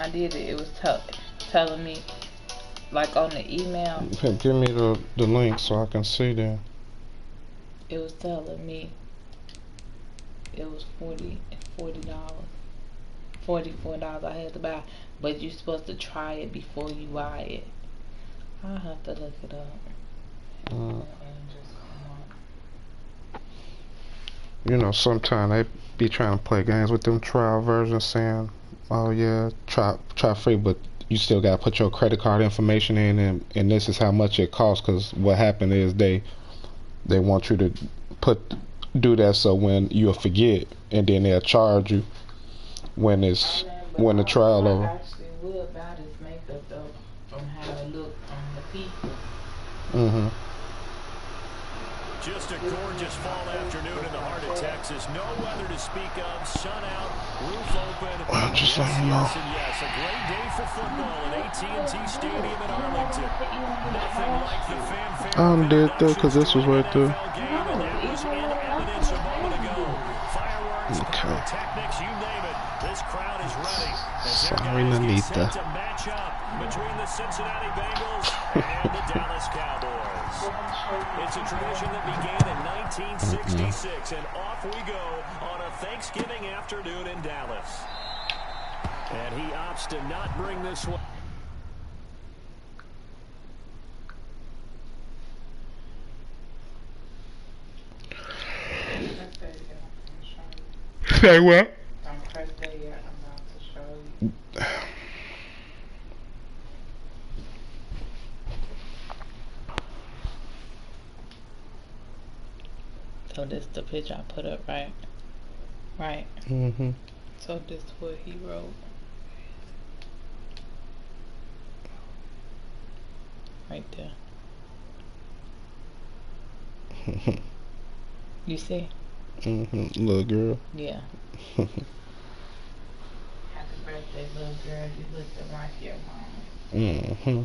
I did it. It was telling me like on the email. Okay, give me the link so I can see that. It was telling me it was $40, $44 I had to buy, but you're supposed to try it before you buy it. I'll have to look it up. Uh, And just you know, sometimes they be trying to play games with them trial versions, saying, "Oh yeah, try free," but you still gotta put your credit card information in, and this is how much it costs. Cause what happened is they want you to put do that so when you'll forget, and then they'll charge you when the trial I over. actually would buy this makeup though, from how it looked from the people. Mm-hmm. Just a gorgeous fall afternoon in the heart of Texas. No weather to speak of. Sun out, roof open. Well, just Yes, let me know. yes, and yes. A great day for football at AT&T Stadium in Arlington. Nothing like the fanfare of Did though, introductions cause to this was an right there. NFL game, and that was in evidence a moment ago. Fireworks, Okay. pyrotechnics, you name it. This crowd is ready as their Sorry, guys get set Nanita. to match up between the Cincinnati Bengals and the Dallas Cowboys. It's a tradition that began in 1966, and off we go on a Thanksgiving afternoon in Dallas. And he opts to not bring this one. Say what? Don't press that yet. I'm about to show you. So this the picture I put up, right? Right. Mm-hmm. So this what he wrote. Right there. You see? Mm-hmm. Little girl. Yeah. Happy birthday, little girl. You looking like your mama. Mm-hmm.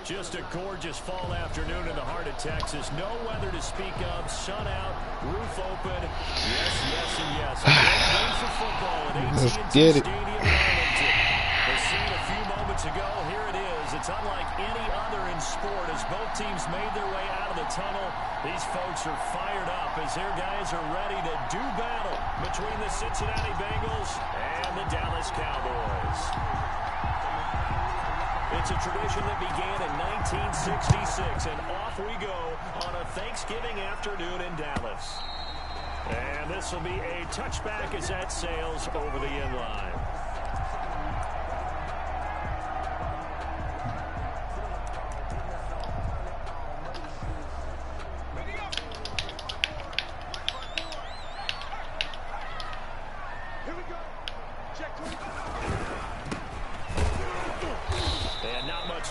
Just a gorgeous fall afternoon in the heart of Texas. No weather to speak of. Sun out, roof open. Yes, yes, and yes. A great day for football at AT&T Stadium in Arlington. As seen a few moments ago, here it is. It's unlike any other in sport as both teams made their way out of the tunnel. These folks are fired up as their guys are ready to do battle between the Cincinnati Bengals and the Dallas Cowboys. It's a tradition that began in 1966, and off we go on a Thanksgiving afternoon in Dallas. And this will be a touchback as that sails over the end line.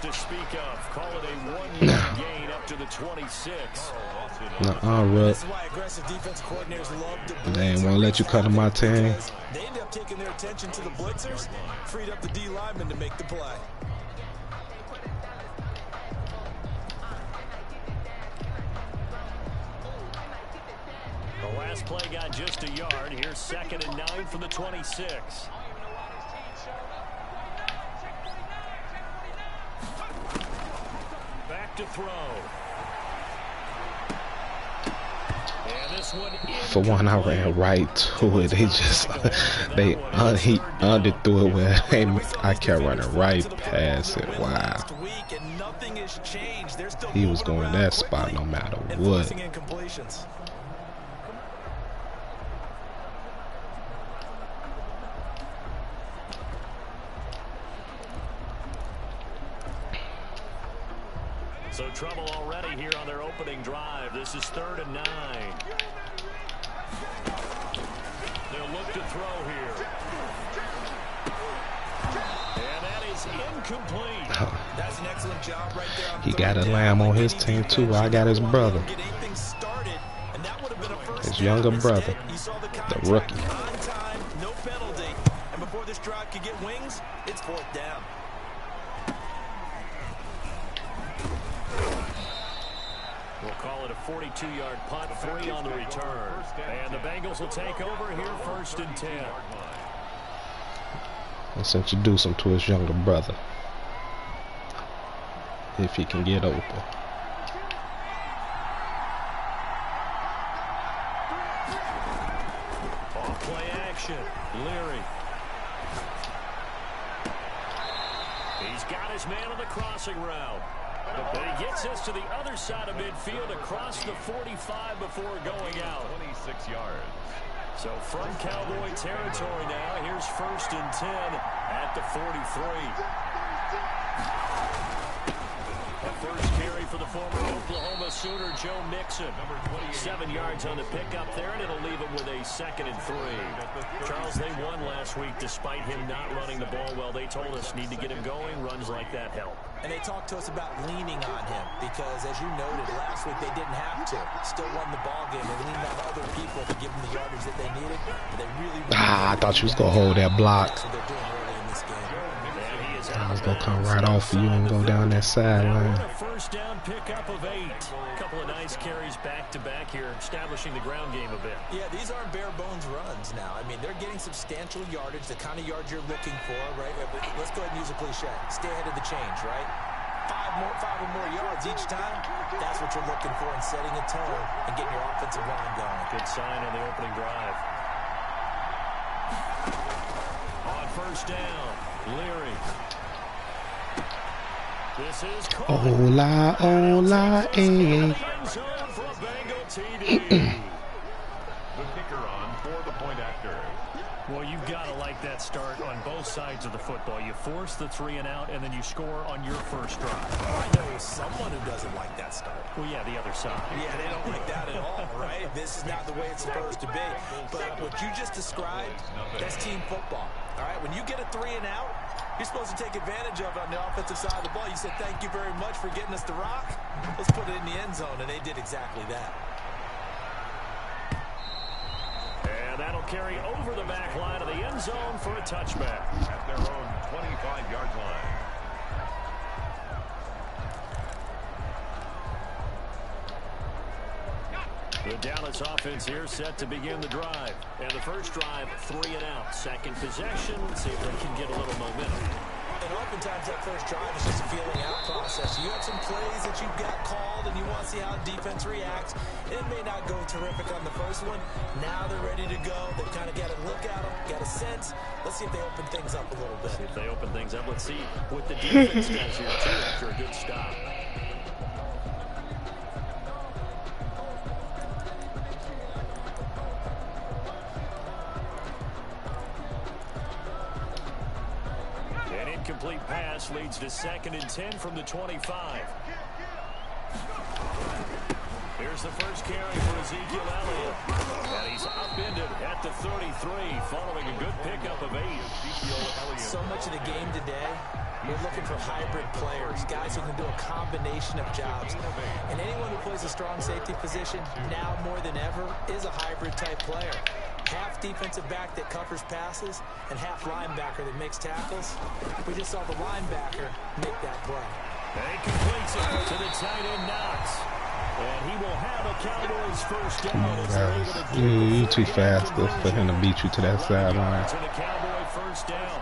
To speak of, call it a 1-yard gain up to the 26. This is why aggressive defense coordinators love to they ain't want to let you cut them my team. They end up taking their attention to the blitzers, freed up the D lineman to make the play. The last play got just a yard. Here's 2nd and 9 for the 26. Back to throw. And this one for one, I ran right to it. They just he underthrew it where I kept running right past it. Wow. He was going that spot no matter what. So trouble already here on their opening drive. This is 3rd and 9. They'll look to throw here. And that is incomplete. That's an excellent job right there. He got a lamb on his team too. I got his brother. His younger brother. The rookie. No penalty. And before this drive could get wings, it's 4th down. We'll call it a 42-yard punt, 3 on the return. And the Bengals will take over here 1st and 10. Let's introduce him to his younger brother. If he can get open. Off play action. Leary. He's got his man on the crossing route. But he gets us to the other side of midfield across the 45 before going out. 26 yards. So from Cowboy territory now, here's 1st and 10 at the 43. A first carry for the former Oklahoma Sooner, Joe Mixon. 7 yards on the pickup there, and it'll leave him with a 2nd and 3. Charles, they won last week despite him not running the ball well. They told us need to get him going. Runs like that help. And they talked to us about leaning on him because, as you noted, last week they didn't have to. Still won the ball game. They leaned on other people to give them the yardage that they needed. But they really I thought you was going to hold that block. So they're doing early in this game. I was going to come right off of you and go down that sideline. First down pickup of 8. A couple of nice carries back-to-back here, establishing the ground game a bit. Yeah, these aren't bare-bones runs now. I mean, they're getting substantial yardage, the kind of yards you're looking for, right? Let's go ahead and use a cliche. Stay ahead of the change, right? 5 or more yards each time. That's what you're looking for in setting a tone and getting your offensive line going. Good sign on the opening drive. On first down, Leary. This is Hola, hola, eh. The kicker on for the point after. Well, you've got to like that start on both sides of the football. You force the 3 and out, and then you score on your first drive. I know someone who doesn't like that start. Well, yeah, the other side. Yeah, they don't like that at all, right? This is not the way it's supposed to be. But what you just described, that's team football. All right, when you get a 3 and out, you're supposed to take advantage of it on the offensive side of the ball. You said, thank you very much for getting us the rock. Let's put it in the end zone, and they did exactly that. And that'll carry over the back line of the end zone for a touchback. At their own 25-yard line. The Dallas offense here set to begin the drive. And the first drive, 3 and out. Second possession. Let's see if they can get a little momentum. And oftentimes that first drive is just a feeling out process. You have some plays that you've got called and you want to see how defense reacts. It may not go terrific on the first one. Now they're ready to go. They've kind of got a look at them, got a sense. Let's see if they open things up a little bit. If they open things up, let's see what the defense does here too after a good stop. Complete pass leads to 2nd and 10 from the 25. Here's the first carry for Ezekiel Elliott. And he's upended at the 33 following a good pickup of 8. Ezekiel Elliott. So much of the game today, we're looking for hybrid players, guys who can do a combination of jobs. And anyone who plays a strong safety position now more than ever is a hybrid type player. Half defensive back that covers passes and half linebacker that makes tackles. We just saw the linebacker make that play. And he completes it to the tight end Knox. And he will have a Cowboys first down. You too fast for him to beat you to that sideline. To the Cowboy first down.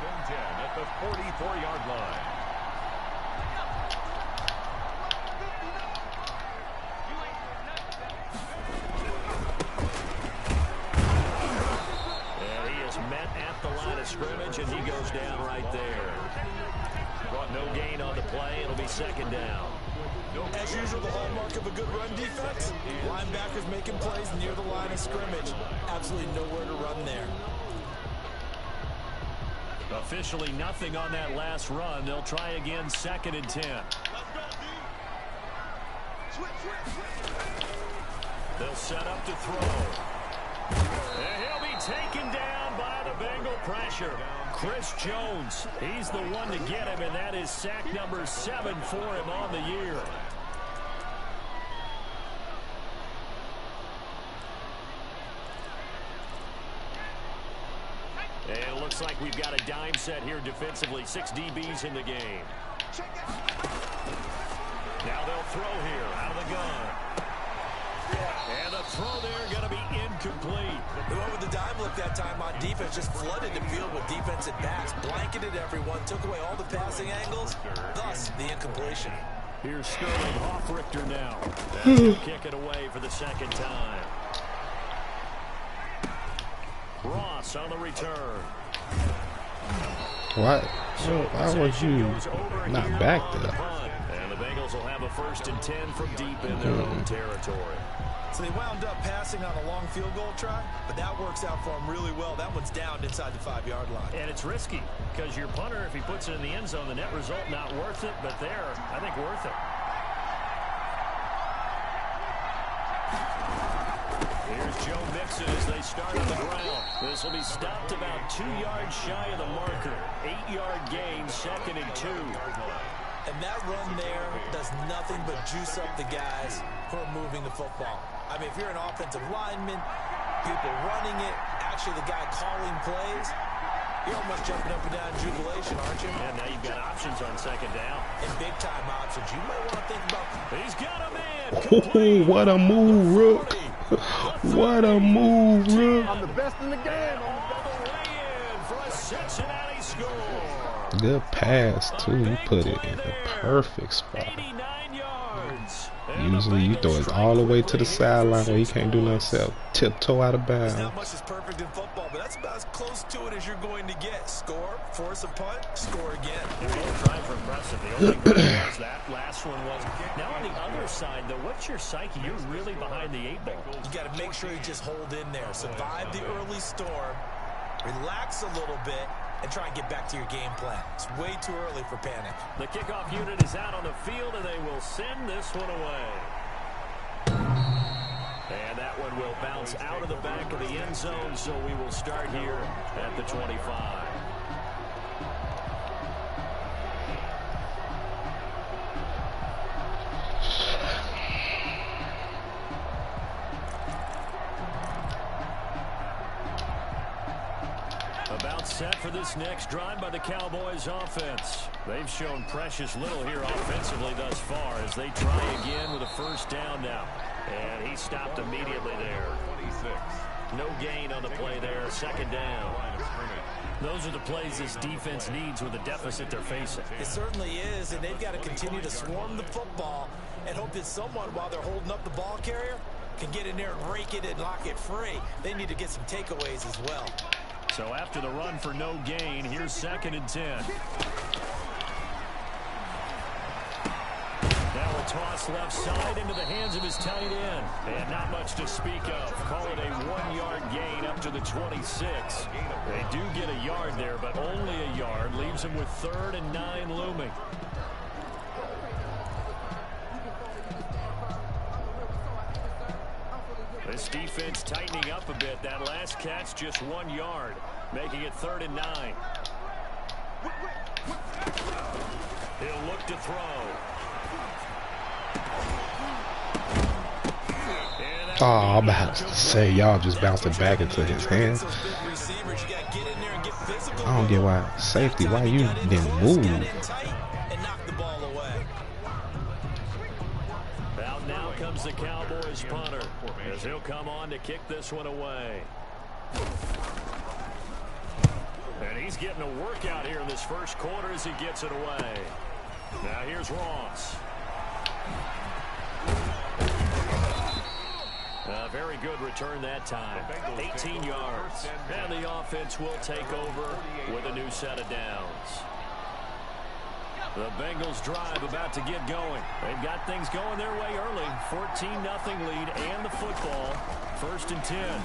At the 44-yard line. Scrimmage, and he goes down right there. No gain on the play. It'll be 2nd down. As usual, the hallmark of a good run defense, linebackers making plays near the line of scrimmage. Absolutely nowhere to run there. Officially nothing on that last run. They'll try again, 2nd and 10. They'll set up to throw. And he'll be taken down by the Bengal pressure. Chris Jones, he's the one to get him, and that is sack number 7 for him on the year. And it looks like we've got a dime set here defensively. 6 DBs in the game. Now they'll throw here out of the gun. And the throw there going to be incomplete. They went with the dime look that time on defense, just flooded the field with defensive backs, blanketed everyone, took away all the passing angles, thus the incompletion. Here's Sterling Hoffrichter now. He'll kick it away for the 2nd time. Ross on the return. What? Why was you not back there? And the Bengals will have a 1st and 10 from deep in their own territory. So they wound up passing on a long field goal try, but that works out for them really well. That one's down inside the 5-yard line. And it's risky because your punter, if he puts it in the end zone, the net result not worth it, but there, I think worth it. Here's Joe Mixon as they start on the ground. This will be stopped about 2 yards shy of the marker. 8-yard gain, 2nd and 2. And that run there does nothing but juice up the guys who are moving the football. I mean, if you're an offensive lineman, people running it, actually the guy calling plays, you're almost jumping up and down in jubilation, aren't you? And now you've got options on 2nd down. And big-time options. You might want to think about... He's got a man. Oh, what a move, Rook. What a move, Rook. I'm the best in the game. All the way in for a Cincinnati score. Good pass, too. You put it in the perfect spot. 89 yards. Usually you throw it all the way to the sideline where he can't do nothing except tiptoe out of bounds. Not much is perfect in football, but that's about as close to it as you're going to get. Score, force a punt, score again. Both drives are impressive. The only thing was that last one was. Now on the other side, though, what's your psyche? You're really behind the 8 ball. You got to make sure you just hold in there. Survive the early storm. Relax a little bit. And try and get back to your game plan. It's way too early for panic. The kickoff unit is out on the field, and they will send this one away. And that one will bounce out of the back of the end zone, so we will start here at the 25. About set for this next drive by the Cowboys offense. They've shown precious little here offensively thus far as they try again with a 1st down now. And he stopped immediately there. 26. No gain on the play there. Second down. Those are the plays this defense needs with the deficit they're facing. It certainly is, and they've got to continue to swarm the football and hope that someone, while they're holding up the ball carrier, can get in there and rake it and lock it free. They need to get some takeaways as well. So after the run for no gain, here's 2nd and 10. Now a toss left side into the hands of his tight end. And not much to speak of. Call it a 1-yard gain up to the 26. They do get a yard there, but only a yard. Leaves them with 3rd and 9 looming. This defense tightening up a bit. That last catch just 1 yard, making it 3rd and 9. He'll look to throw. I'm about to say, y'all just bounced it back into his hands. I don't get why. Safety, why you didn't move? Out now comes the Cowboys punter, as he'll come on to kick this one away. And he's getting a workout here in this first quarter as he gets it away. Now here's Ross. A very good return that time. 18 yards. And the offense will take over with a new set of downs. The Bengals drive about to get going. They've got things going their way early. 14-0 lead and the football. 1st and 10.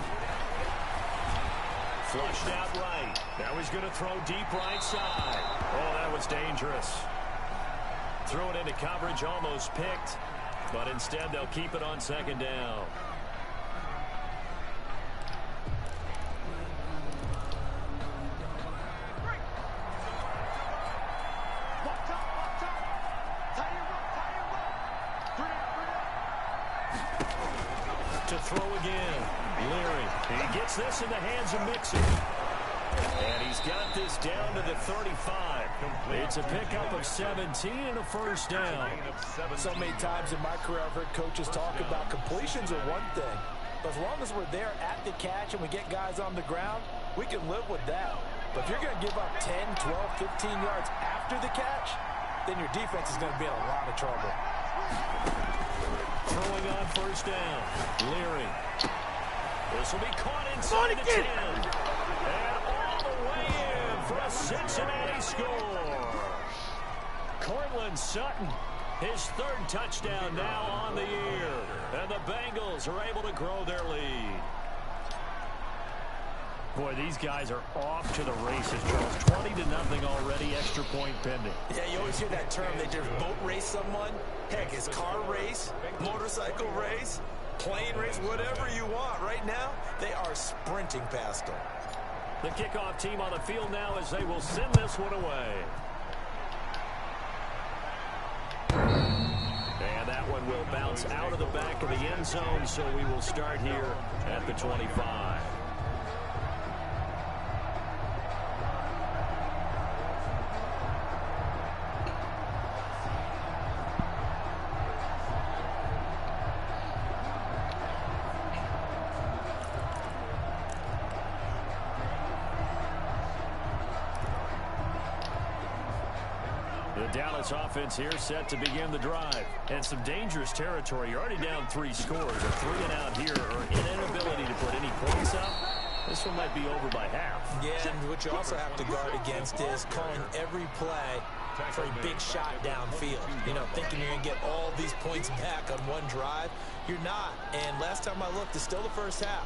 Flushed out right. Now he's going to throw deep right side. Oh, that was dangerous. Threw it into coverage, almost picked. But instead they'll keep it on 2nd down. To throw again. Leary. He gets this in the hands of Mixon. And he's got this down to the 35. It's a pickup of 17 and a 1st down. So many times in my career I've heard coaches talk about completions are one thing. But as long as we're there at the catch and we get guys on the ground, we can live with that. But if you're going to give up 10, 12, 15 yards after the catch, then your defense is going to be in a lot of trouble. Throwing on 1st down. Leary. This will be caught inside the 10. And all the way in for a Cincinnati score. Cortland Sutton, his 3rd touchdown now on the year. And the Bengals are able to grow their lead. Boy, these guys are off to the races, Charles. 20-0 already, extra point pending. Yeah, you always hear that term, they just boat race someone. Heck, it's car race, motorcycle race, plane race, whatever you want. Right now, they are sprinting past them. The kickoff team on the field now as they will send this one away. And that one will bounce out of the back of the end zone, so we will start here at the 25. The Dallas offense here set to begin the drive. And some dangerous territory. You're already down 3 scores. A 3 and out here, or an inability to put any points up. This one might be over by half. Yeah, and what you also have to guard against is calling every play for a big shot downfield. You know, thinking you're going to get all these points back on one drive. You're not. And last time I looked, it's still the first half.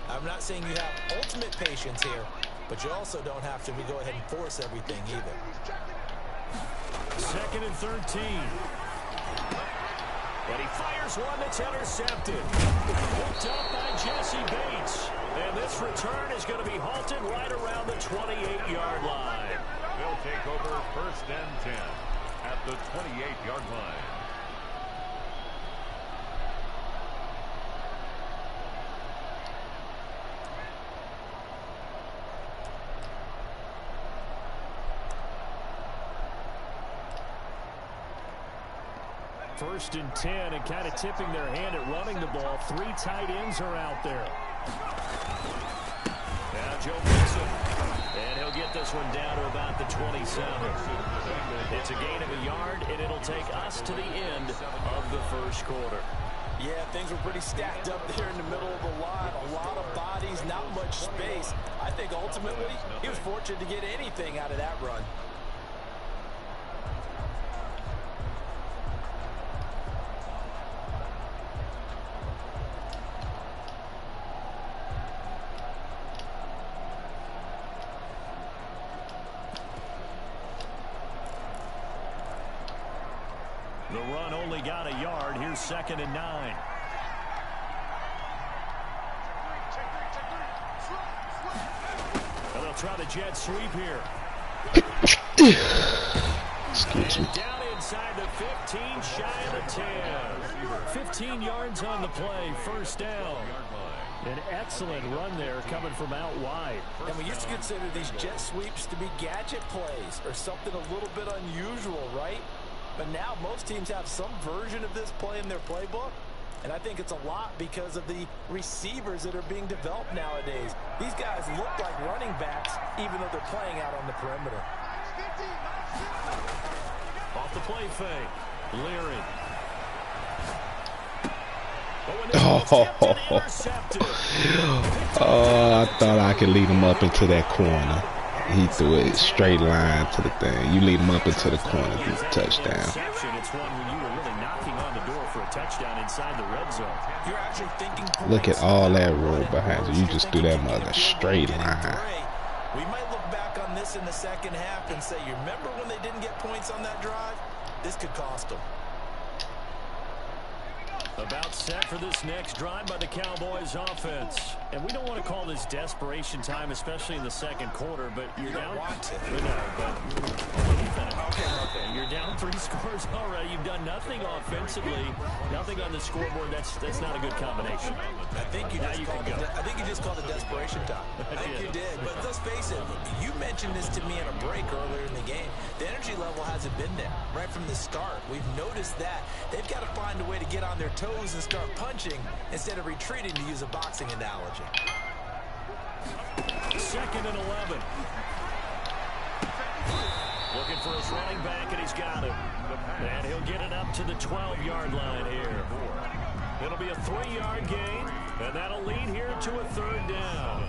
I'm not saying you have ultimate patience here, but you also don't have to go ahead and force everything either. 2nd and 13. But he fires one that's intercepted. Picked up by Jesse Bates. And this return is going to be halted right around the 28-yard line. They'll take over 1st and 10 at the 28-yard line. 1st and 10, and kind of tipping their hand at running the ball. 3 tight ends are out there. Now Joe Mixon, and he'll get this one down to about the 27. It's a gain of a yard, and it'll take us to the end of the first quarter. Yeah, things were pretty stacked up there in the middle of the line. A lot of bodies, not much space. I think ultimately he was fortunate to get anything out of that run. The run only got a yard. Here's 2nd and 9. And they'll try the jet sweep here. Excuse me. Down inside the 15, shy of the 10. 15 yards on the play, 1st down. An excellent run there coming from out wide. And we used to consider these jet sweeps to be gadget plays or something a little bit unusual, right? But now most teams have some version of this play in their playbook. And I think it's a lot because of the receivers that are being developed nowadays. These guys look like running backs even though they're playing out on the perimeter. Off the play fake. Leary. Oh, I thought I could lead him up into that corner. He threw it straight line to the thing. You lead him up into the corner, do the touchdown. It's one where you were really knocking on the door for a touchdown inside the red zone. You're actually thinking look at all that road behind you. You just threw that mother straight line. We might look back on this in the second half and say, you remember when they didn't get points on that drive? This could cost them. About set for this next drive by the Cowboys offense. And we don't want to call this desperation time, especially in the second quarter, but you're down. Okay. You're down 3 scores already. You've done nothing offensively, nothing on the scoreboard. That's not a good combination. I think you just called it desperation time. I think you did. But let's face it, you mentioned this to me in a break earlier in the game. The energy level hasn't been there right from the start. We've noticed that. They've got to find a way to get on their toes and start punching instead of retreating, to use a boxing analogy. 2nd and 11. Looking for his running back, and he's got it. And he'll get it up to the 12-yard line here. It'll be a 3-yard gain, and that'll lead here to a 3rd down.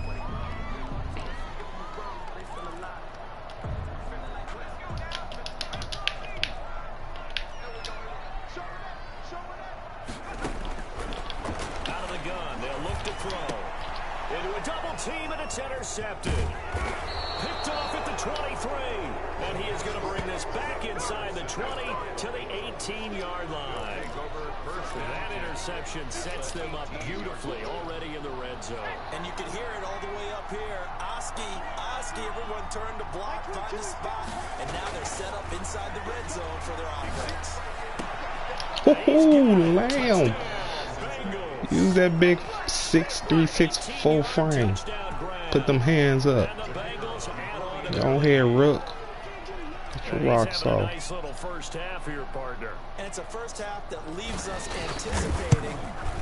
Out of the gun, they'll look to throw. Into a double team, and it's intercepted. Picked off at the 23. And he is going to bring this back inside the 20 to the 18-yard line. That interception sets them up beautifully already in the red zone. And you can hear it all the way up here. Oski, everyone turned to block, find a spot. And now they're set up inside the red zone for their offense. Ooh, Lamb. Use that big 6'3", 6'4" frame. Put them hands up. Go ahead, Rook. Get your rocks off. Nice little first half here, partner. And it's a first half that leaves us anticipating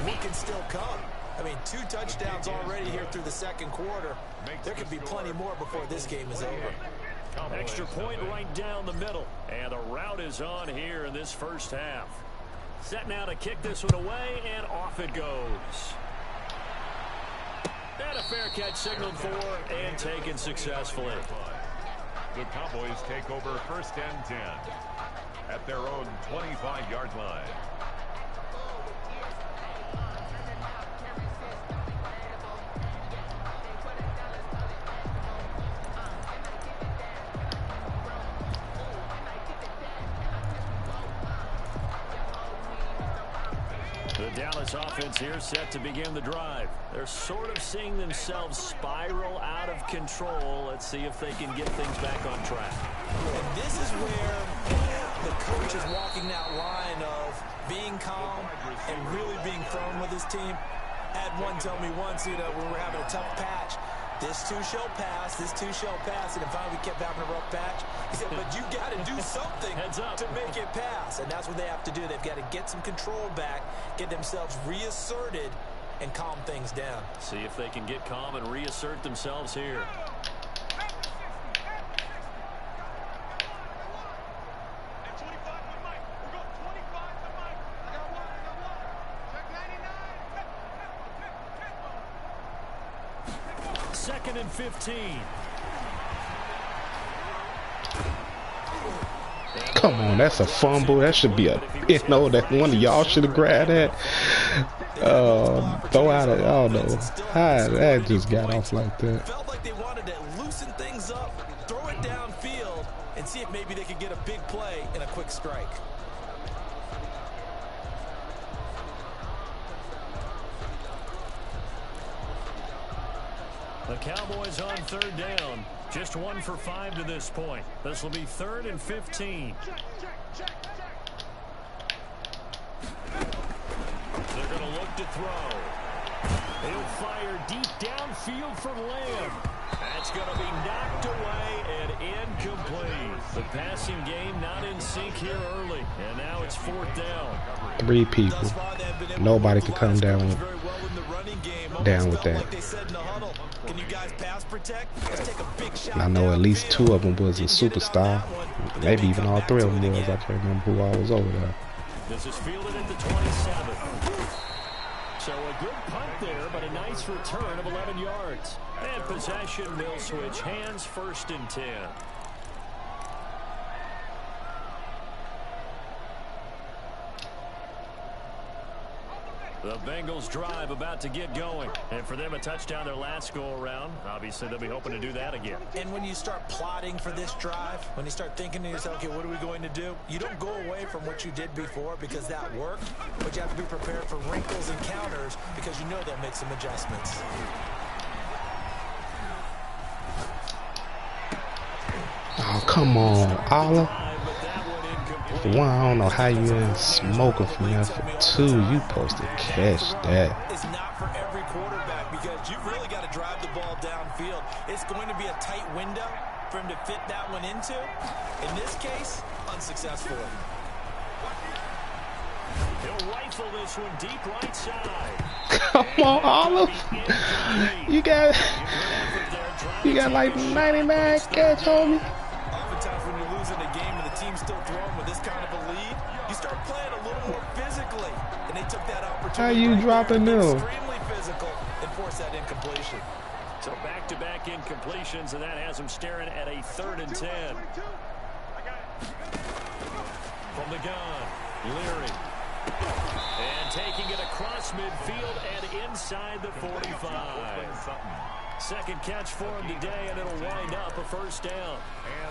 what can still come. I mean, 2 touchdowns already here through the second quarter. There could be plenty more before this game is over. Extra point right down the middle. And the route is on here in this first half. Set now to kick this one away, and off it goes. And a fair catch signaled for and taken successfully. The Cowboys take over 1st and 10 at their own 25-yard line. The Dallas offense here set to begin the drive. They're sort of seeing themselves spiral out of control. Let's see if they can get things back on track. And this is where the coach is walking that line of being calm and really being firm with his team. I had one tell me once, when we were having a tough patch, this too shall pass, this too shall pass. And then finally we kept having a rough patch. He said, but you got to do something to make it pass. And that's what they have to do. They've got to get some control back, get themselves reasserted, and calm things down. See if they can get calm and reassert themselves here. Second and 15. Come on, that's a fumble. That should be a, that one of y'all should have grabbed that. Throw out it. I don't know how that just got off like that. Felt like they wanted to loosen things up, throw it downfield, and see if maybe they could get a big play in a quick strike. The Cowboys on third down. Just 1 for 5 to this point. This will be 3rd and 15. They're going to look to throw. He'll fire deep downfield for Lamb. That's going to be knocked away and incomplete. The passing game not in sync here early. And now it's 4th down. 3 people. Nobody could come down with that. Can you guys pass protect? Let's take a big shot. I know at least 2 of them was a superstar. Maybe even all 3 of them was. I can't remember who all was over there. This is fielded at the 27. So a good punt there, but a nice return of 11 yards. And possession will switch hands, 1st and 10. The Bengals drive about to get going. And for them, a touchdown their last go-around. Obviously, they'll be hoping to do that again. And when you start plotting for this drive, when you start thinking to yourself, okay, what are we going to do? You don't go away from what you did before because that worked. But you have to be prepared for wrinkles and counters because you know they'll make some adjustments. Oh, come on, Olive. For 1, I don't know how you ain't smoking from that. For 2, you supposed to catch that. It's not for every quarterback because you really got to drive the ball downfield. It's going to be a tight window for him to fit that one into. In this case, unsuccessful. He'll rifle this one deep right side. Come on, Olive. You got like 99 catch, homie. Oftentimes when you're losing a game and the team's still throwing with this kind of a lead, you start playing a little more physically. And they took that opportunity. How you dropping them? Extremely physical and forced that incompletion. So back-to-back incompletions, and that has them staring at a 3rd and 10. From the gun, Leary. And taking it across midfield and inside the 45. Second catch for him today, and it'll wind up a 1st down.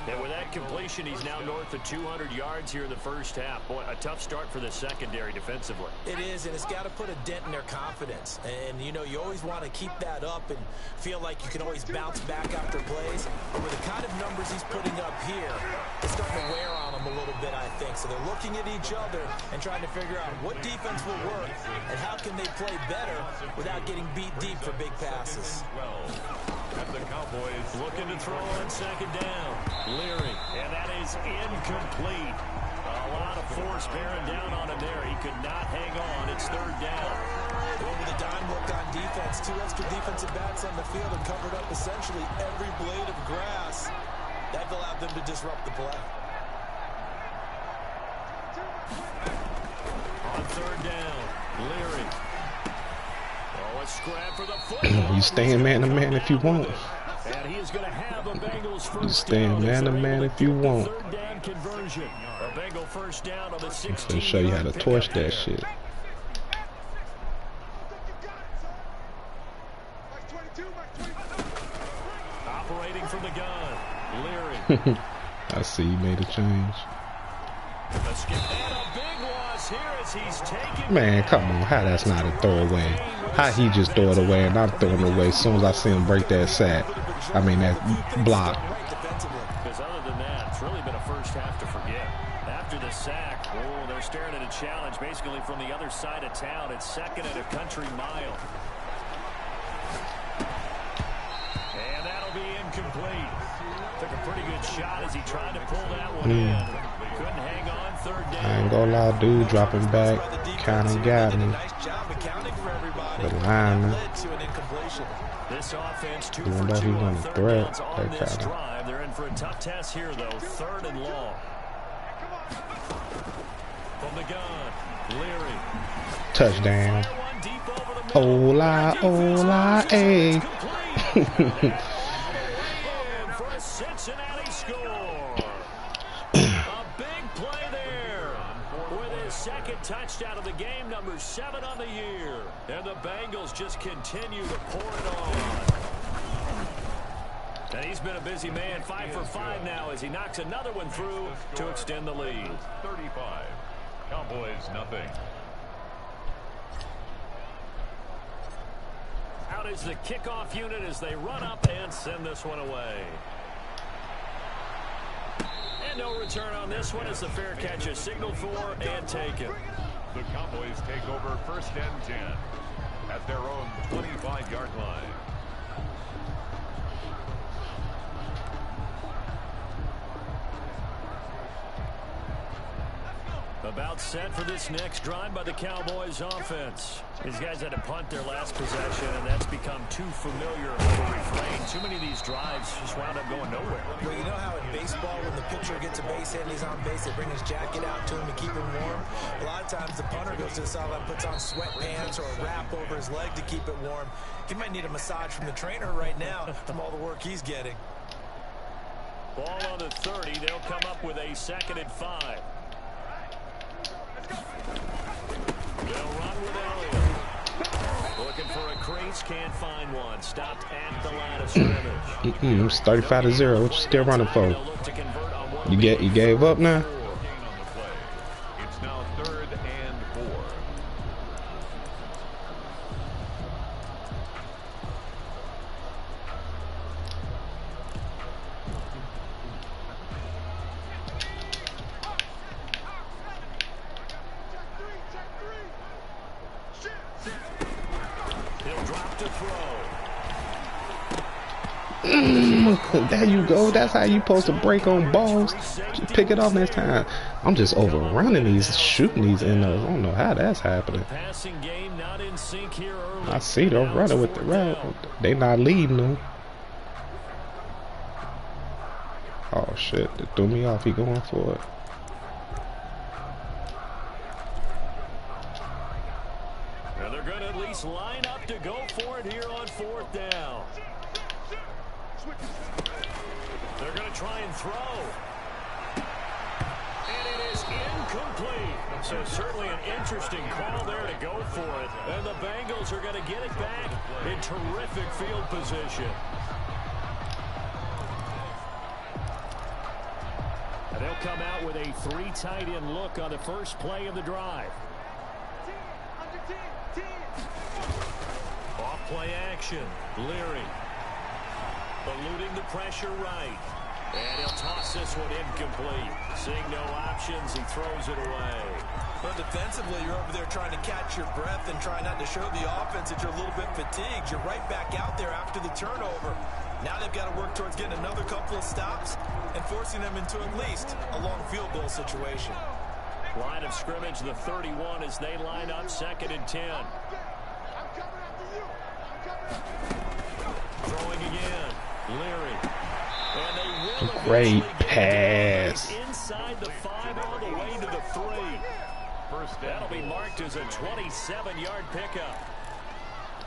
And with that completion, he's now north of 200 yards here in the 1st half. Boy, a tough start for the secondary defensively. It is, and it's got to put a dent in their confidence. And, you know, you always want to keep that up and feel like you can always bounce back after plays. But with the kind of numbers he's putting up here, it's starting to wear on them a little bit, I think. So they're looking at each other and trying to figure out what defense will work and how can they play better without getting beat deep for big passes. At the Cowboys looking to throw on 2nd down. Leary, and that is incomplete. A lot of force bearing down on him there. He could not hang on. It's 3rd down. Well, with a dime look on defense, 2 extra defensive backs on the field and covered up essentially every blade of grass. That allowed them to disrupt the play. On 3rd down, Leary. Oh, a scrap for the football. You stand man-to-man if you want. And he is going to have a Bengals 1st You stand man-to-man if you want. 3rd down conversion. A Bengal 1st down on the 16. I'm gonna show you how to torch that shit. Operating from the gun, Leary. I see you made a change. Let's get that a big loss here as he's taken. Man, come on. How that's not a throwaway? How he just throw it away and I'm throwing it away as soon as I see him break that sack. I mean, that block. Because other than that, it's really been a 1st half to forget. After the sack, oh, they're staring at a challenge basically from the other side of town. It's 2nd and a country mile. incomplete. Took a pretty good shot as he tried to pull that one in. Couldn't hang on third down. I ain't gonna lie, dude dropping back kinda got me. The lineman. This offense 2 Even for though 2 he on wasn't a third threat, downs on that this kinda drive. They're in for a tough test here, though. 3rd and long. From the gun, Leary. touchdown. Hola, hola, hey. For a Cincinnati score. A big play there. With his 2nd touchdown of the game, number 7 on the year. And the Bengals just continue to pour it on. And he's been a busy man, 5 for 5 now as he knocks another one through to extend the lead. 35. Cowboys nothing. Out is the kickoff unit as they run up and send this one away. And no return on this one as the fair catch is signaled for and taken. The Cowboys take over 1st and 10 at their own 25-yard line. About set for this next drive by the Cowboys offense. These guys had to punt their last possession, and that's become too familiar of a refrain. Too many of these drives just wound up going nowhere. Well, you know how in baseball, when the pitcher gets a base hit and he's on base, they bring his jacket out to him to keep him warm? A lot of times the punter goes to the sideline, puts on sweatpants or a wrap over his leg to keep it warm. He might need a massage from the trainer right now from all the work he's getting. Ball on the 30. They'll come up with a 2nd and 5. They'll run with Elliott. Looking for a crease, can't find one. Stopped at the line of scrimmage. It's 35-0. What you still running for? You gave up now? It's now 3rd and 4. There you go. That's how you supposed to break on balls. Just pick it off next time. I'm just overrunning these, shooting these in those. I don't know how that's happening. I see them running with the route. They not leading them. Oh shit! They threw me off. He going for it. And they're going to at least line up to go for it here on 4th down. They're going to try and throw. And it is incomplete. So certainly an interesting call there to go for it. And the Bengals are going to get it back in terrific field position. And they'll come out with a 3 tight end look on the first play of the drive. Off play action. Leary. Eluding the pressure right. And he'll toss this one incomplete. Seeing no options, he throws it away. But defensively, you're over there trying to catch your breath and try not to show the offense that you're a little bit fatigued. You're right back out there after the turnover. Now they've got to work towards getting another couple of stops and forcing them into at least a long field goal situation. Line of scrimmage, the 31 as they line up 2nd and 10. Throwing again. Leary. And they will Great pass. Inside the 5 all the way to the 3. That'll be marked as a 27-yard pickup.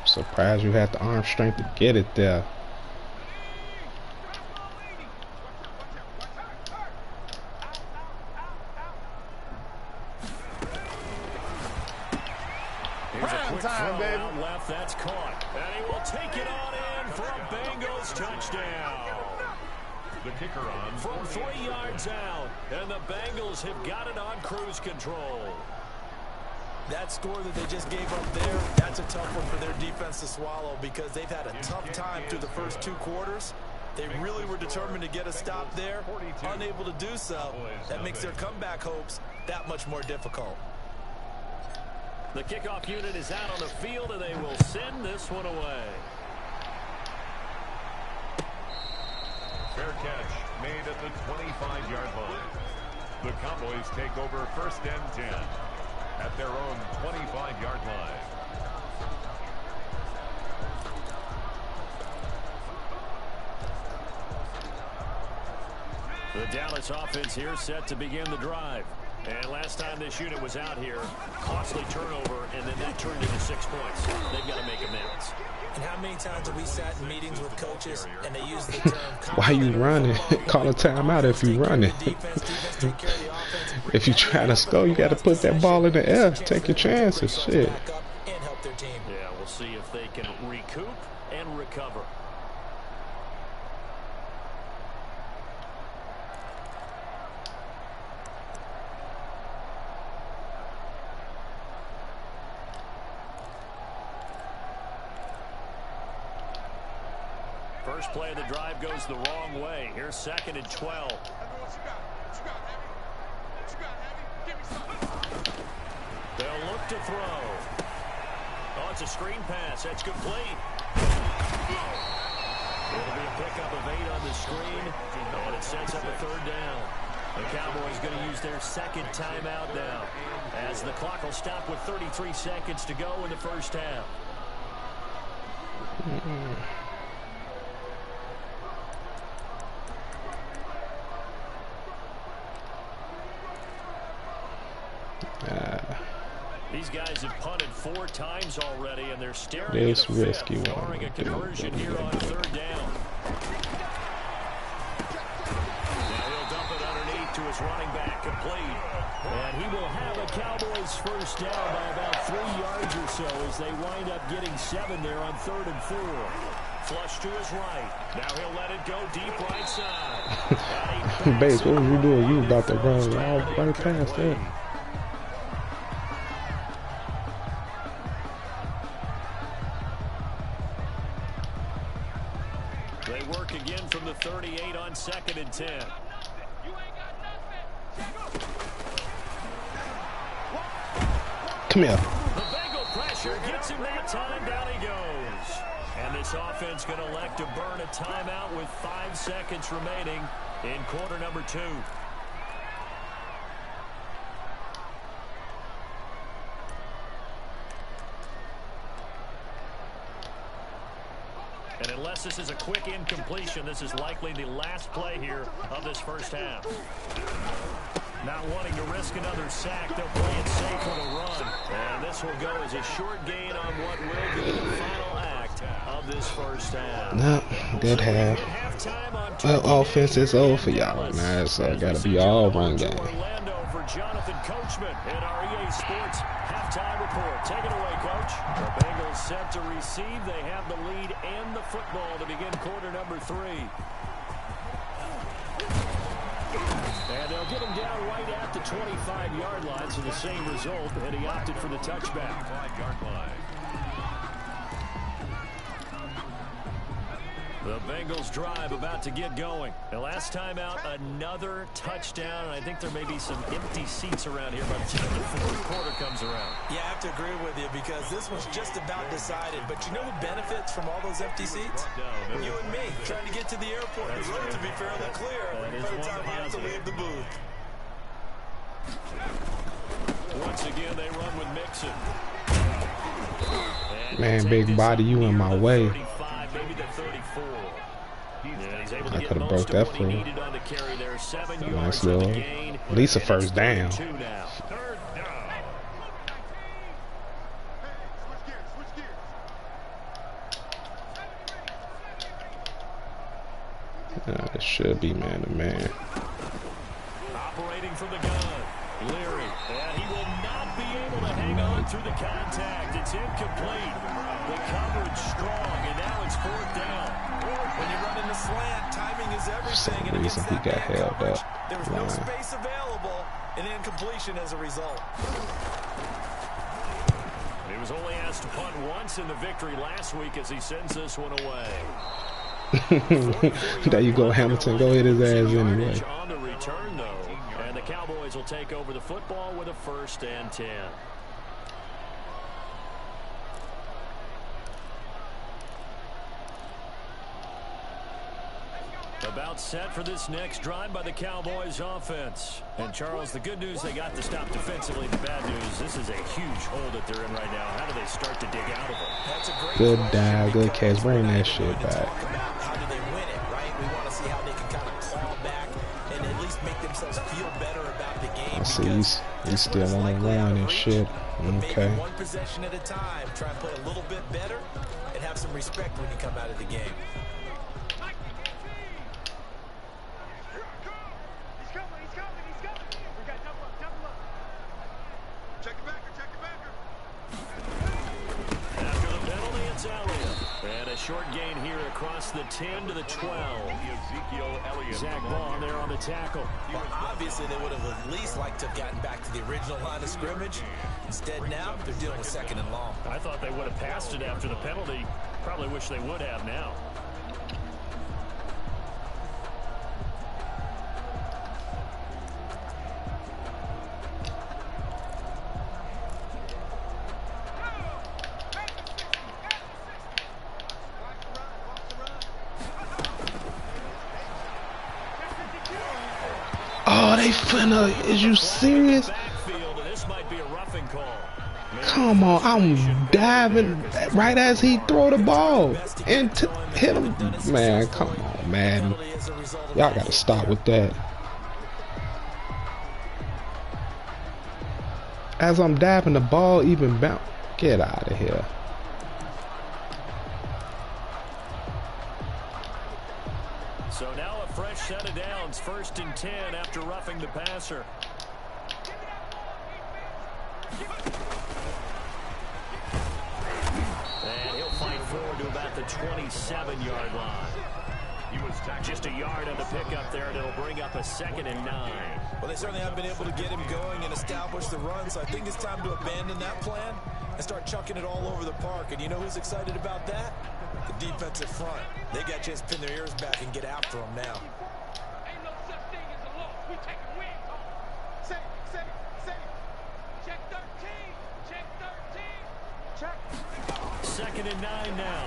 I'm surprised you had the arm strength to get it there. Here's a quick throw out left. That's caught. And he will take it on in for a Bengals touchdown. The kicker on From 3 yards out. And the Bengals have got it on cruise control. That score that they just gave up there, that's a tough one for their defense to swallow because they've had a tough time through the first 2 quarters. They really were determined to get a stop there, unable to do so. That makes their comeback hopes that much more difficult. The kickoff unit is out on the field, and they will send this one away. Fair catch made at the 25-yard line. The Cowboys take over first and 10 at their own 25-yard line. The Dallas offense here set to begin the drive. And last time this unit was out here, costly turnover, and then that turned into 6 points. They've got to make amends. And how many times have we sat in meetings with coaches and they use the term Why you running? Call a timeout if you running. If you trying to score, you got to put that ball in the air. Take your chances. Shit. Yeah, we'll see if they can recoup and recover. First play of the drive goes the wrong way. Here's 2nd and 12. They'll look to throw. Oh, it's a screen pass. That's complete. It'll be a pickup of 8 on the screen, and it sets up a 3rd down. The Cowboys going to use their 2nd timeout now, as the clock will stop with 33 seconds to go in the first half. These guys have punted 4 times already, and they're staring at a risky one, barring a conversion here on 3rd down. Now he'll dump it underneath to his running back, complete. And he will have a Cowboys first down by about 3 yards or so as they wind up getting 7 there on 3rd and 4. Flush to his right. Now he'll let it go deep right side. Bates, what was you doing? You about to run all right past that. They work again from the 38 on 2nd and 10. Come here. The Bengal pressure gets him that time. Down he goes. And this offense going to elect to burn a timeout with 5 seconds remaining in quarter number 2. And unless this is a quick incompletion, this is likely the last play here of this first half. Not wanting to risk another sack, they'll play it safe with a run. And this will go as a short gain on what will be the final act of this first half. No, good half. Well, offense is over for y'all now. It's got to be all run game. Orlando for Jonathan Coachman in our EA Sports halftime report. Take it away, Coach. The Bengals set to receive. They have the lead and the football to begin quarter number 3. And they'll get him down right at the 25-yard line, so the same result, and he opted for the touchback. 5-yard line. The Bengals drive about to get going. The last time out, another touchdown, and I think there may be some empty seats around here by the time the 4th quarter comes around. Yeah, I have to agree with you because this was just about decided. But you know who benefits from all those empty seats? You and me, trying to get to the airport. The road to be fairly clear by the time I have to leave the booth. Once again, they run with Mixon. Man, big body, you in my way. Maybe the 34. Yeah, he's able to I get could have most broke of that what he for needed on the carry there. 7 nice yards little, of the gain. at least a first down. 2 now. 3rd down. It should be man to man. Operating from the gun. Leary. And he will not be able to hang on through the contact. It's incomplete. The coverage strong, and now it's 4th down. When you run in the slant, timing is everything. For some and reason, against he that got man held coverage, up. there was no space available, and incompletion as a result. He was only asked to punt once in the victory last week as he sends this one away. There you go, Hamilton. Go hit his ass anyway. On the return, though, and the Cowboys will take over the football with a 1st and 10. About set for this next drive by the Cowboys offense. And Charles, the good news, they got to stop defensively. The bad news, this is a huge hole that they're in right now. How do they start to dig out of it? That's a great Good question, dive, good because catch. Bring we're that not shit going to back. talk about how do they win it, right? We want to see how they can kind of claw back and at least make themselves feel better about the game. I see he's still on the run and shit. Okay. Maybe one possession at a time. Try and play a little bit better and have some respect when you come out of the game. After the penalty, it's Elliott. And a short gain here across the 10 to the 12. Ezekiel Elliott. Zach Baum there on the tackle. Well, obviously, they would have at least liked to have gotten back to the original line of scrimmage. Instead, now, they're dealing with second and long. I thought they would have passed it after the penalty. Probably wish they would have now. Oh, they finna. Is you serious? Backfield, and this might be a roughing call. Come on, I'm diving right as he throw the ball and hit him. Man, come on, man. Y'all gotta stop with that. As I'm diving, the ball even bounce. Get out of here. So now a fresh set of downs, 1st and 10 after roughing the passer. And he'll fight forward to about the 27-yard line. He was tackled. Just a yard on the pickup there, and it'll bring up a 2nd and 9. Well, they certainly haven't been able to get him going and establish the run, so I think it's time to abandon that plan and start chucking it all over the park. And you know who's excited about that? The defensive front. They got a chance to pin their ears back and get after him now. Ain't no such thing as a loss. We taking wins home. Say. Check 13. Check 13. Check. 2nd and 9 now.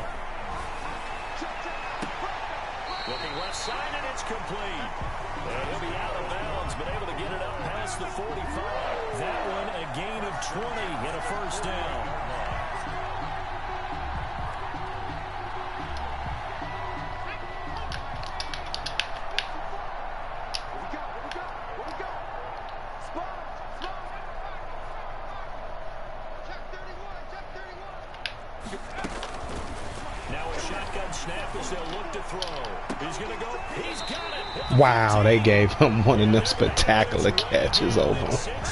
Looking left side, and it's complete. And he'll be out of bounds, but able to get it up past the 45. That one a gain of 20 and a 1st down. Now a shotgun snap as they'll look to throw. He's going to go. He's got it. Wow, they gave him one of them spectacular catches over. 39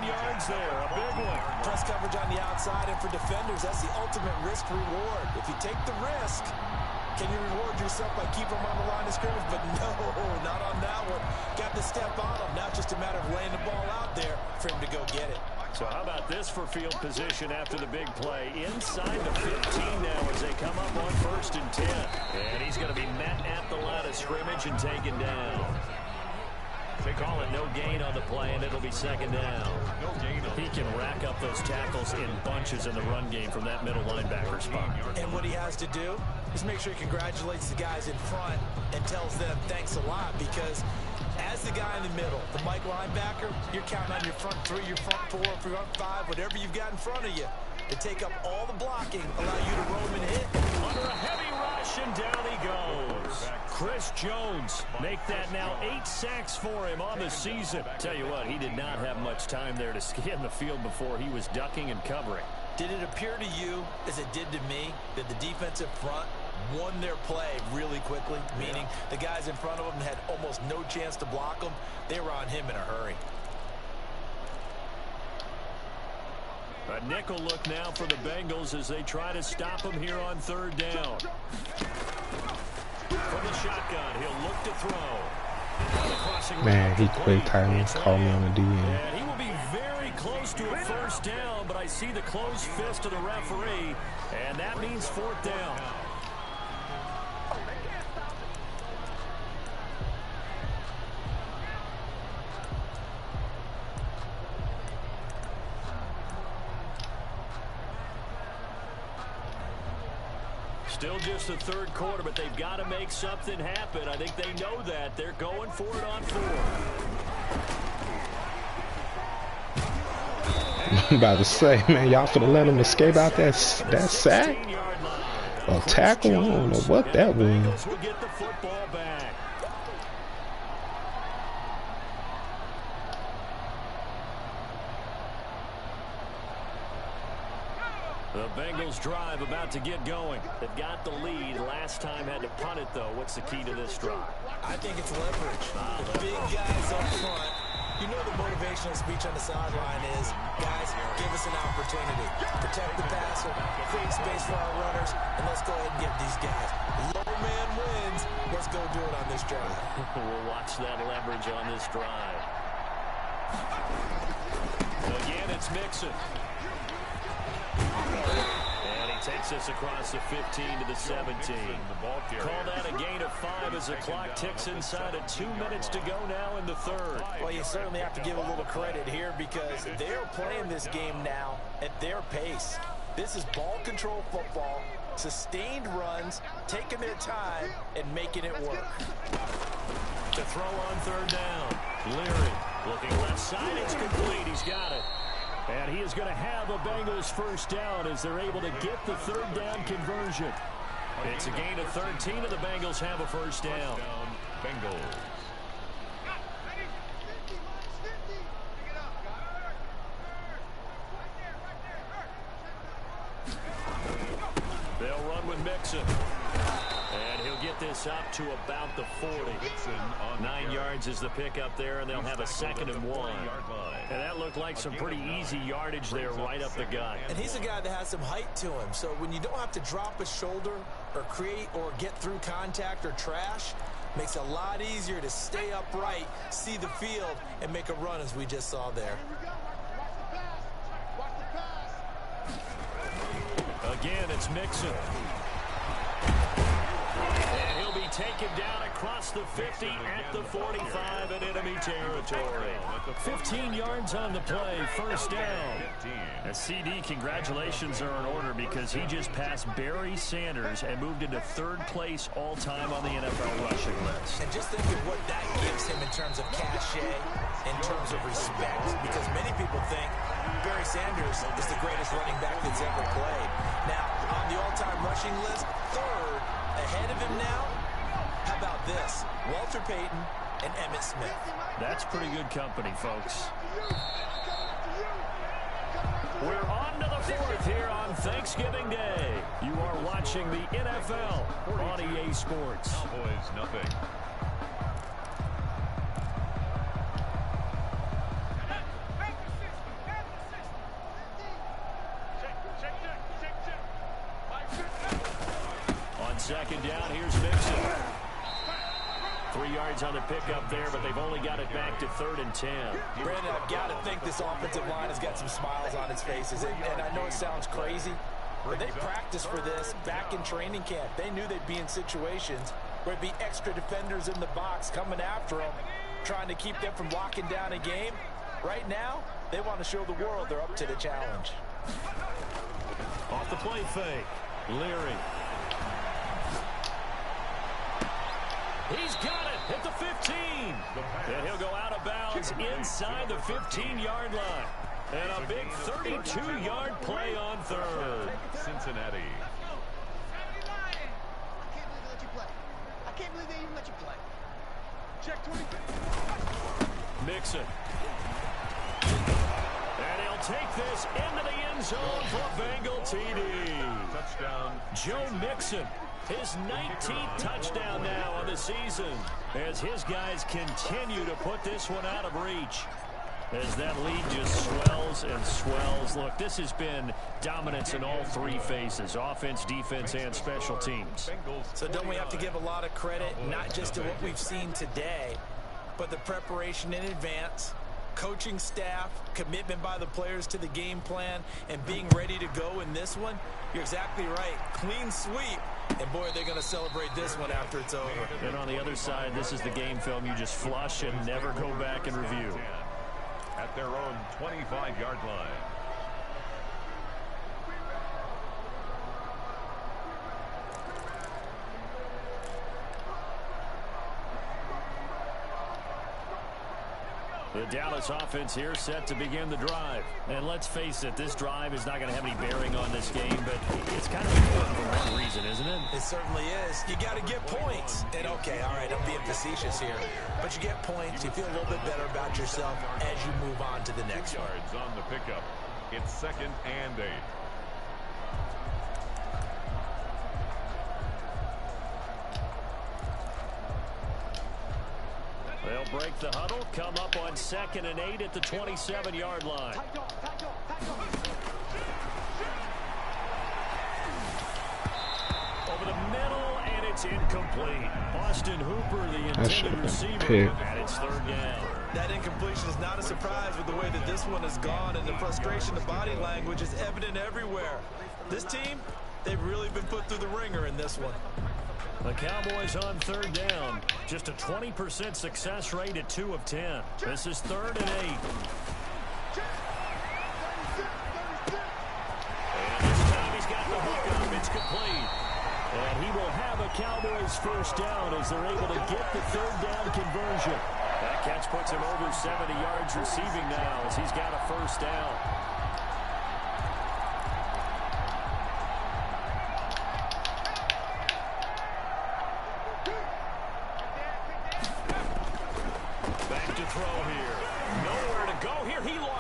yards there, a big one. Press coverage on the outside, and for defenders, that's the ultimate risk reward. If you take the risk, can you reward yourself by keeping them on the line of scrimmage? But no, not on that one. Got to step on them. Now it's just a matter of laying the ball out there for him to go get it. So how about this for field position after the big play? Inside the 15 now as they come up on 1st and 10. And he's going to be met at the line of scrimmage and taken down. They call it no gain on the play, and it'll be 2nd down. He can rack up those tackles in bunches in the run game from that middle linebacker spot. And what he has to do is make sure he congratulates the guys in front and tells them thanks a lot, because as the guy in the middle, the Mike linebacker, you're counting on your front 3, your front 4, front 5, whatever you've got in front of you to take up all the blocking, allow you to roam and hit. Under a heavy rush, and down he goes. Chris Jones make that now 8 sacks for him on the season. Tell you what, he did not have much time there to scan the field before he was ducking and covering. Did it appear to you, as it did to me, that the defensive front won their play really quickly? Meaning the guys in front of them had almost no chance to block them. They were on him in a hurry. A nickel look now for the Bengals as they try to stop him here on 3rd down. From the shotgun, he'll look to throw. Man, he quick timing. Call me on the DM. And he will be very close to a 1st down, but I see the closed fist of the referee, and that means 4th down. Still just the third quarter, but they've got to make something happen. I think they know that. They're going for it on 4. I'm about to say, man, y'all finna let him escape out that sack? Or tackle? I don't know what that was. Will get the football back. The Bengals drive about to get going. They've got the lead. Last time had to punt it, though. What's the key to this drive? I think it's leverage. The big guys up front. You know the motivational speech on the sideline is, guys, give us an opportunity. Protect the passer, create space for our runners, and let's go ahead and get these guys. Low man wins. Let's go do it on this drive. We'll watch that leverage on this drive. Again, it's Mixon. And he takes us across the 15 to the 17. Call that a gain of 5 as the clock ticks inside of 2 minutes to go now in the third. Well, you certainly have to give a little credit here because they're playing this game now at their pace. This is ball control football, sustained runs, taking their time, and making it work. To throw on third down. Leary looking left side. It's complete. He's got it. And he is going to have a Bengals first down as they're able to get the third down conversion. It's a gain of 13, and the Bengals have a first down. Bengals. They'll run with Mixon. And he'll get this up to about the 40. 9 yards is the pickup there, and they'll have a 2nd and 1. And that looked like some pretty easy yardage there right up the gut. And he's a guy that has some height to him, so when you don't have to drop a shoulder or create or get through contact or trash, makes it a lot easier to stay upright, see the field, and make a run as we just saw there. Again, it's Mixon. And he'll be taken down across the 50 at the 45 in enemy territory. 15 yards on the play, first down. A CD, congratulations are in order because he just passed Barry Sanders and moved into 3rd place all-time on the NFL rushing list. And just think of what that gives him in terms of cachet, in terms of respect, because many people think Barry Sanders is the greatest running back that's ever played. Now, on the all-time rushing list, 3rd, ahead of him now, how about this? Walter Payton and Emmitt Smith. That's pretty good company, folks. We're on to the 4th here on Thanksgiving Day. You are watching the NFL on EA Sports. Cowboys, nothing. On 2nd down, here's Mixon. 3 yards on the pickup there, but they've only got it back to 3rd and 10. Brandon, I've got to think this offensive line has got some smiles on its faces. And I know it sounds crazy, but they practiced for this back in training camp. They knew they'd be in situations where there'd be extra defenders in the box coming after them, trying to keep them from locking down a game. Right now, they want to show the world they're up to the challenge. Off the play fake, Leary. He's got it at the 15. And he'll go out of bounds inside the 15-yard line. And a big 32-yard play on 3rd. Cincinnati. I can't believe they even let you play. Check 20. Mixon. And he'll take this into the end zone for a Bengal TD. Touchdown. Joe Mixon, his 19th touchdown now on the season, as his guys continue to put this one out of reach. As that lead just swells and swells. Look, this has been dominance in all 3 phases, offense, defense, and special teams. So don't we have to give a lot of credit, not just to what we've seen today, but the preparation in advance, coaching staff, commitment by the players to the game plan, and being ready to go in this one? You're exactly right. Clean sweep. And, boy, they're going to celebrate this one after it's over. And on the other side, this is the game film you just flush and never go back and review. At their own 25-yard line. The Dallas offense here set to begin the drive. And let's face it, this drive is not going to have any bearing on this game, but it's kind of important for one reason, isn't it? It certainly is. You got to get points. And okay, all right, I'm being facetious here. But you get points, you feel a little bit better about yourself as you move on to the next one. Yards on the pickup. It's 2nd and 8. They'll break the huddle, come up on 2nd and 8 at the 27-yard line. Over the middle, and it's incomplete. Austin Hooper, the intended receiver, and it's 3rd down. That incompletion is not a surprise with the way that this one has gone, and the frustration, the body language is evident everywhere. This team, they've really been put through the ringer in this one. The Cowboys on 3rd down. Just a 20% success rate at 2 of 10. This is 3rd and 8. And this time he's got the hook up. It's complete. And he will have a Cowboys 1st down as they're able to get the 3rd down conversion. That catch puts him over 70 yards receiving now as he's got a 1st down.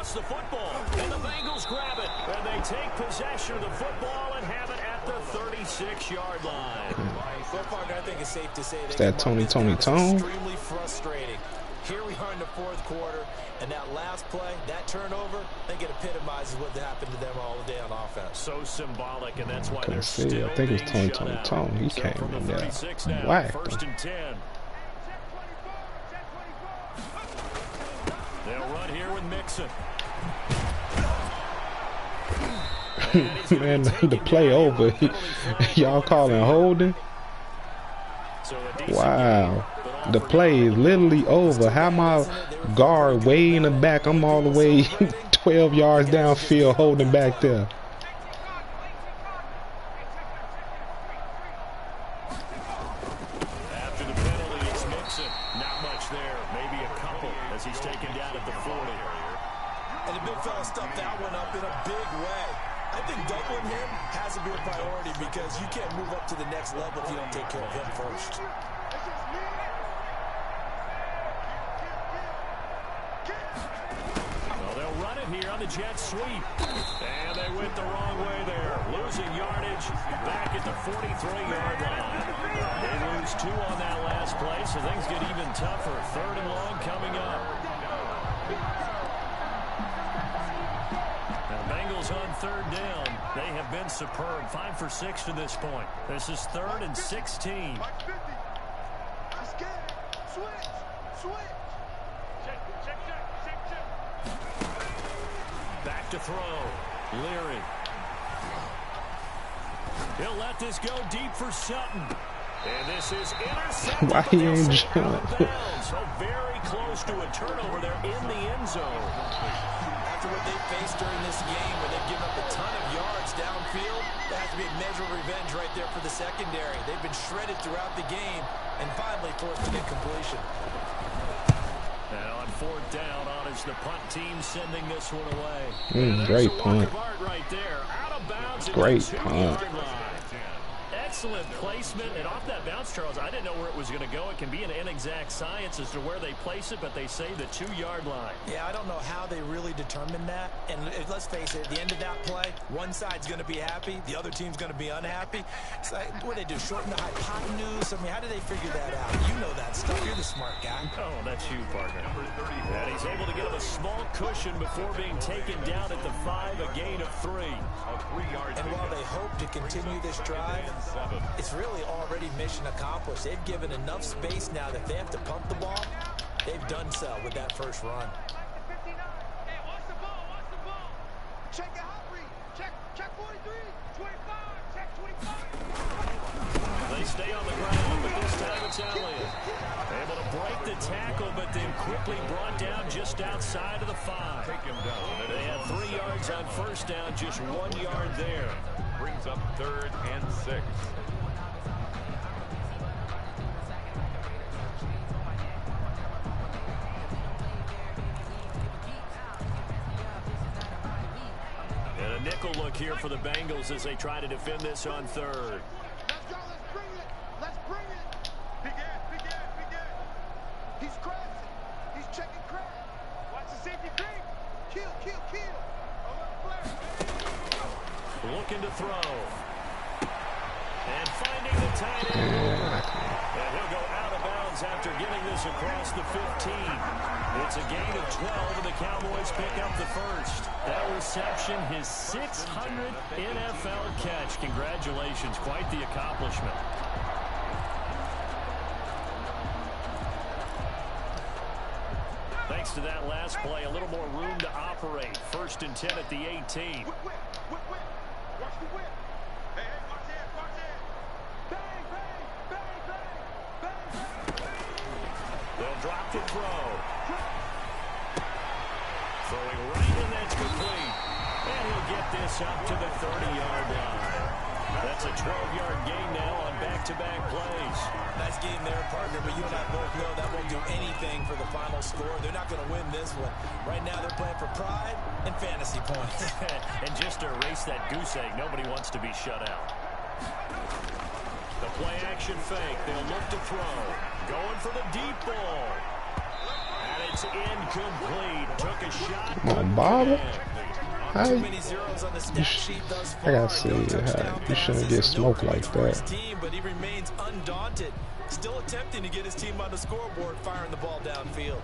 The football, and the Bengals grab it, and they take possession of the football and have it at the 36-yard line. So far, I think it's safe to say that Tony Tone. Extremely frustrating. Here we are in the 4th quarter, and that last play, that turnover, I think it epitomizes what happened to them all day on offense. So symbolic, and that's why they're still I think it's Tony. He so came in there. Why? 1st and 10. They'll run here with Mixon. Man, the play over. Y'all calling holding? Wow. The play is literally over. How my guard way in the back? I'm all the way 12 yards downfield holding back there. After the penalty, it's Mixon. Not much there. Maybe a couple as he's taken down at the 40. And the big fella stuffed that one up in a big way. I think doubling him has to be a priority because you can't move up to the next level if you don't take care of him first. Well, they'll run it here on the jet sweep. And they went the wrong way there. Losing yardage back at the 43-yard line. They lose 2 on that last play, so things get even tougher. 3rd and long coming up. Bengals on 3rd down. They have been superb. 5 for 6 to this point. This is 3rd and 16. Back to throw. Leary. He'll let this go deep for Sutton. And this is intercepted. Why he ain't jump? So very close to a turnover there in the end zone. After what they faced during this game where they've given up a ton of yards downfield, that has to be a measure of revenge right there for the secondary. They've been shredded throughout the game and finally forced to get completion. Now on 4th down, on is the punt team sending this one away. Great punt. Right there, out of bounds. Great punt. Excellent placement, and off that bounce, Charles, I didn't know where it was going to go. It can be an inexact science as to where they place it, but they say the 2-yard line. Yeah, I don't know how they really determine that. And let's face it, at the end of that play, one side's going to be happy, the other team's going to be unhappy. It's like, what do they do, shorten the hypotenuse? I mean, how do they figure that out? You know that stuff. You're the smart guy. Oh, that's you, partner. And he's able to get him a small cushion before being taken down at the 5, a gain of 3. And while they hope to continue this drive, it's really already mission accomplished. They've given enough space now that if they have to pump the ball, they've done so with that first run. Hey, watch the ball, watch the ball. Check the hot read. Check 43, 25, check 25. They stay on the ground, but this time it's Elliott. Able to break the tackle, but then quickly brought down just outside of the 5. They had 3 yards on 1st down, just 1 yard there. Brings up 3rd and 6. methodical look here for the Bengals as they try to defend this on third. Let's go. Let's bring it. Let's bring it. Big ass. Big ass. Big ass. He's crashing. He's checking crash. Watch the safety creep. Kill. Kill. Kill. Looking to throw. And finding the tight end. And he'll go out of bounds after getting this across the 15. It's a gain of 12, and the Cowboys pick up the first. That reception, his 600th NFL catch. Congratulations. Quite the accomplishment. Thanks to that last play, a little more room to operate. 1st and 10 at the 18. Watch the whip. Hey, watch it. Watch it. Bang, bang, bang, bang, bang, bang. They'll drop the throw. Throwing right, and that's complete. And he'll get this up to the 30-yard line. That's a 12-yard gain now on back-to-back plays. Nice game there, partner, but you and I both know that won't do anything for the final score. They're not going to win this one. Right now they're playing for pride and fantasy points. And just to erase that goose egg, nobody wants to be shut out. The play-action fake. They'll look to throw. Going for the deep ball. And it's incomplete. Took a shot. Come on, Bob. Too many zeros on the stat sheet thus far. I gotta see how you shouldn't get smoked like that. Team, but he remains undaunted. Still attempting to get his team on the scoreboard, firing the ball downfield.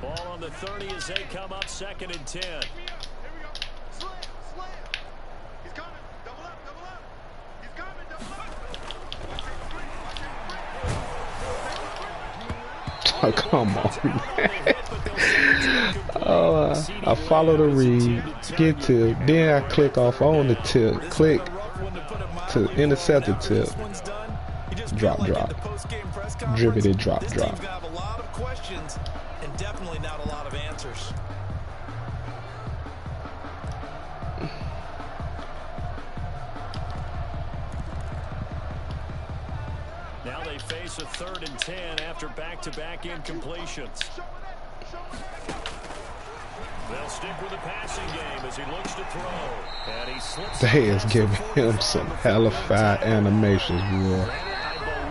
Ball on the 30 as they come up 2nd and 10. Here we go. Slam. He's coming. Double up. He's coming. Double up. Oh, come on, man. Oh, I follow the read, get tip, then I click off on the tip, click to intercept the tip, drop, dribbity, drop. This team's gonna have a lot of questions and definitely not a lot of answers. Now they face a 3rd and 10 after back-to-back incompletions. They'll stick with the passing game as he looks to throw. And he slips. They is giving him some hella fat animations, bro. I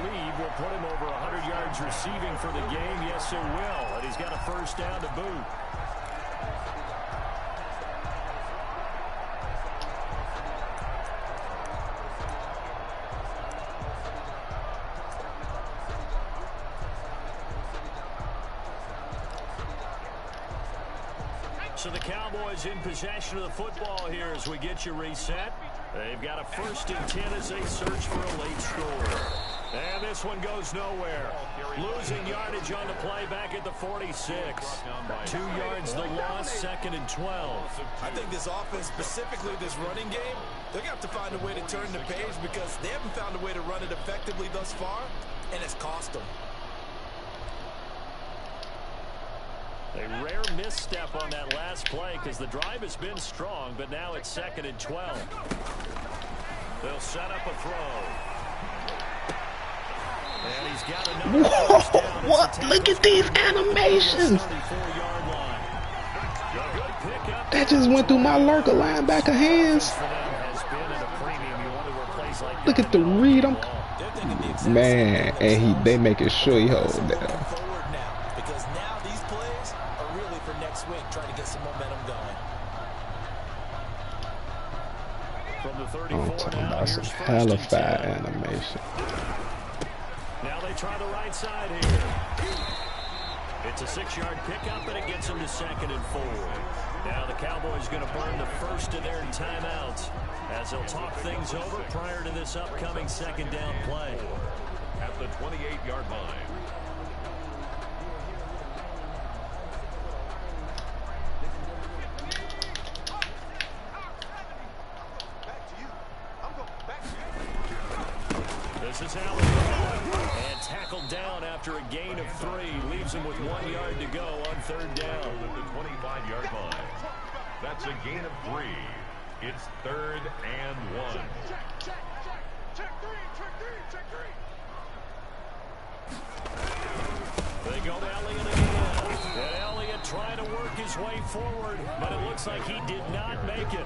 believe we'll put him over 100 yards receiving for the game. Yes, it will. And he's got a 1st down to boot. So the Cowboys in possession of the football here as we get you reset. They've got a 1st and 10 as they search for a late score. And this one goes nowhere. Losing yardage on the play back at the 46. 2 yards the loss, 2nd and 12. I think this offense, specifically this running game, they're going to have to find a way to turn the page because they haven't found a way to run it effectively thus far, and it's cost them. A rare misstep on that last play because the drive has been strong, but now it's 2nd and 12. They'll set up a throw. And he's got another first down. What? Look at these animations. That just went through my lurker linebacker hands. Look at the read. Man, and they making sure he holds down. Trying to get some momentum going. From the 34 I'm talking now, about some here's hella 1st and fat 10. animation. Now they try the right side here. It's a 6-yard pickup, and it gets them to 2nd and 4. Now the Cowboys going to burn the first of their timeouts as they'll talk things over prior to this upcoming 2nd down play. At the 28-yard line. This is Elliott. And tackled down after a gain of 3. Leaves him with 1 yard to go on 3rd down. At the 25-yard line. That's a gain of 3. It's 3rd and 1. Check three. They go to Elliott again. And Elliott trying to work his way forward, but it looks like he did not make it.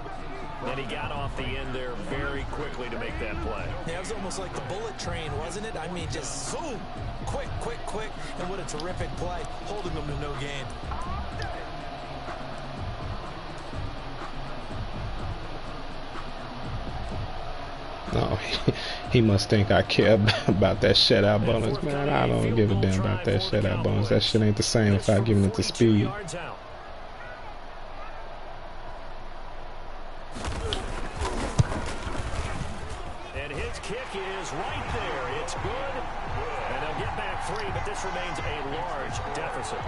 And he got off the end there very quickly to make that play. Yeah, it was almost like the bullet train, wasn't it? I mean, just zoom. Quick, quick, quick. And what a terrific play, holding them to no gain. No, he must think I care about that shutout bonus, man. I don't give a damn about that shutout bonus. That shit ain't the same without giving it the speed. And his kick is right there. It's good. And they'll get back 3, but this remains a large deficit.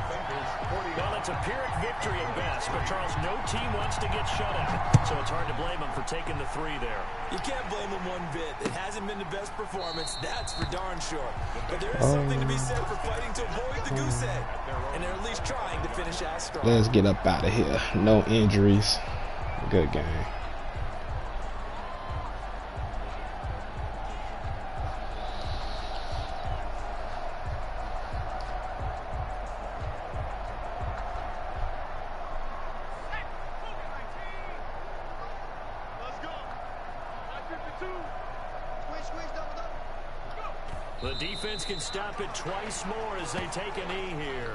Well, it's a Pyrrhic victory at best, but Charles, no team wants to get shut out, so it's hard to blame them for taking the 3 there. You can't blame them one bit. It hasn't been the best performance, that's for darn sure. But there is something to be said for fighting to avoid the goose egg, and they're at least trying to finish out strong. Let's get up out of here. No injuries. Good game. The defense can stop it twice more as they take a knee here.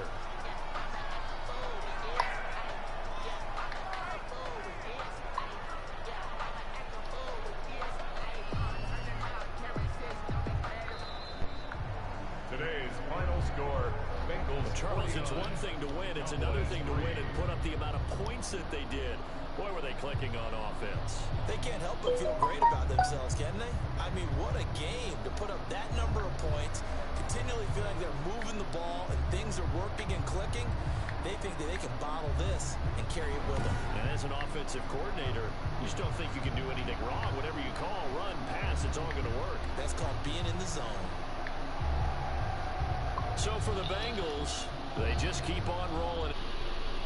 Today's final score, Bengals. Charles, it's one thing to win. It's another thing to win and put up the amount of points that they did. Boy, were they clicking on offense. They can't help but feel great about themselves, can they? I mean, what a game to put up that number of points, continually feeling they're moving the ball and things are working and clicking. They think that they can bottle this and carry it with them. And as an offensive coordinator, you just don't think you can do anything wrong. Whatever you call, run, pass, it's all going to work. That's called being in the zone. So for the Bengals, they just keep on